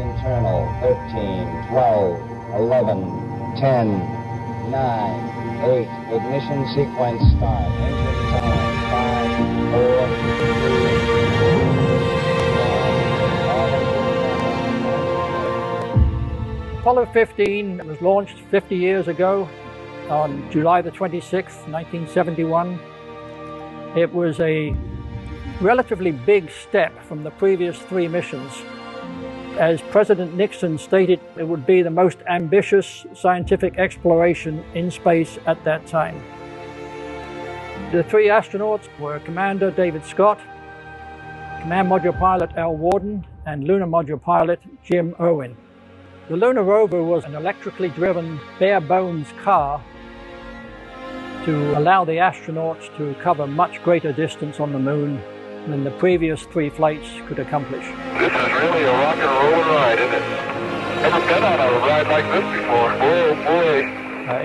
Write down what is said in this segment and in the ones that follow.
internal. 13, 12, 11, 10, 9, 8. Ignition sequence start. Engine time. 5, 4, 3, 2, 1. Apollo 15 was launched 50 years ago on July the 26th, 1971. It was a relatively big step from the previous 3 missions. As President Nixon stated, it would be the most ambitious scientific exploration in space at that time. The 3 astronauts were Commander David Scott, Command Module Pilot Al Worden, and Lunar Module Pilot Jim Irwin. The Lunar rover was an electrically driven, bare-bones car to allow the astronauts to cover much greater distance on the Moon than the previous 3 flights could accomplish. This is really a rock and roll ride, isn't it? Never been on a ride like this before. Oh boy.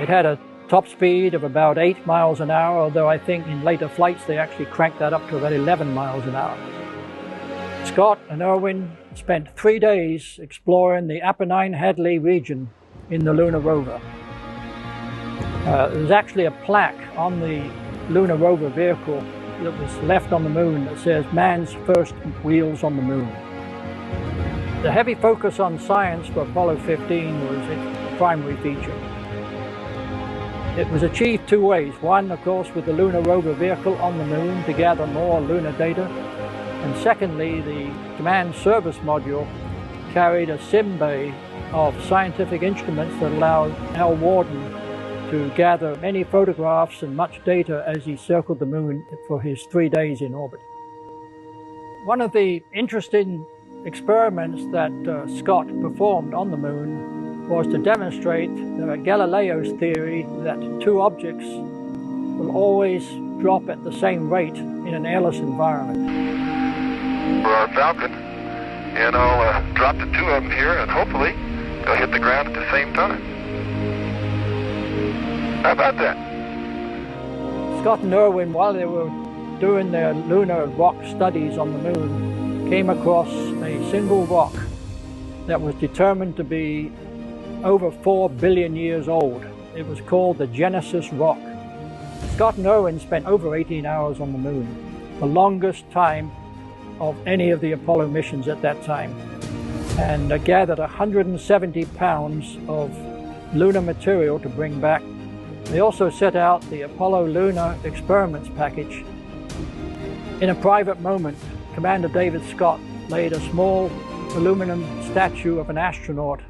It had a top speed of about 8 miles an hour, although I think in later flights they actually cranked that up to about 11 miles an hour. Scott and Irwin spent 3 days exploring the Apennine-Hadley region in the lunar rover. There's actually a plaque on the lunar rover vehicle that was left on the Moon that says man's first wheels on the Moon. The heavy focus on science for Apollo 15 was its primary feature. It was achieved 2 ways. One, of course, with the lunar rover vehicle on the Moon to gather more lunar data. And secondly, the command service module carried a sim bay of scientific instruments that allowed Al Worden to gather many photographs and much data as he circled the Moon for his 3 days in orbit. One of the interesting experiments that Scott performed on the Moon was to demonstrate Galileo's theory that 2 objects will always drop at the same rate in an airless environment. For our Falcon, and I'll drop the 2 of them here, and hopefully they'll hit the ground at the same time. How about that? Scott and Irwin, while they were doing their lunar rock studies on the Moon, came across a single rock that was determined to be over 4 billion years old. It was called the Genesis Rock. Scott and Irwin spent over 18 hours on the Moon, the longest time of any of the Apollo missions at that time, and gathered 170 pounds of lunar material to bring back. They also set out the Apollo Lunar Experiments package. In a private moment, Commander David Scott laid a small aluminum statue of an astronaut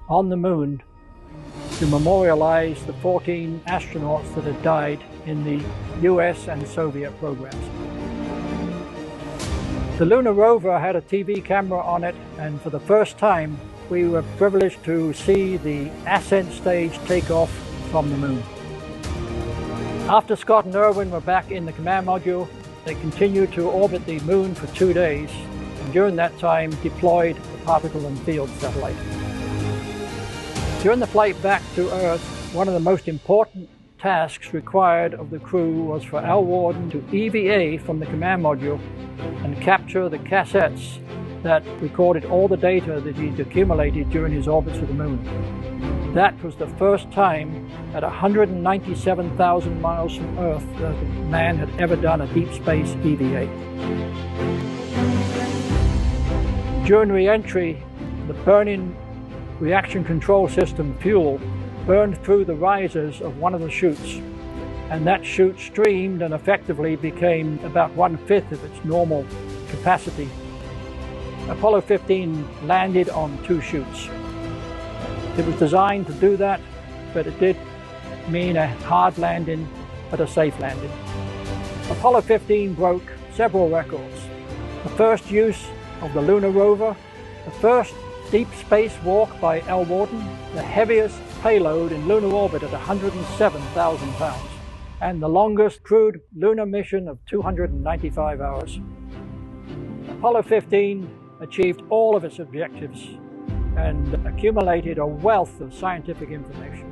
on the Moon to memorialize the 14 astronauts that had died in the US and Soviet programs. The lunar rover had a TV camera on it, and for the first time we were privileged to see the ascent stage take off from the Moon. After Scott and Irwin were back in the command module, they continued to orbit the Moon for 2 days, and during that time deployed the particle and field satellite. During the flight back to Earth, one of the most important tasks required of the crew was for Al Worden to EVA from the command module and capture the cassettes that recorded all the data that he'd accumulated during his orbits of the Moon. That was the first time at 197,000 miles from Earth that a man had ever done a deep space EVA. During re-entry, the burning reaction control system fuel burned through the risers of one of the chutes, and that chute streamed and effectively became about 1/5 of its normal capacity. Apollo 15 landed on 2 chutes. It was designed to do that, but it did mean a hard landing, but a safe landing. Apollo 15 broke several records. The first use of the lunar rover, the first deep space walk by Al Worden, the heaviest payload in lunar orbit at 107,000 pounds, and the longest crewed lunar mission of 295 hours. Apollo 15 achieved all of its objectives and accumulated a wealth of scientific information.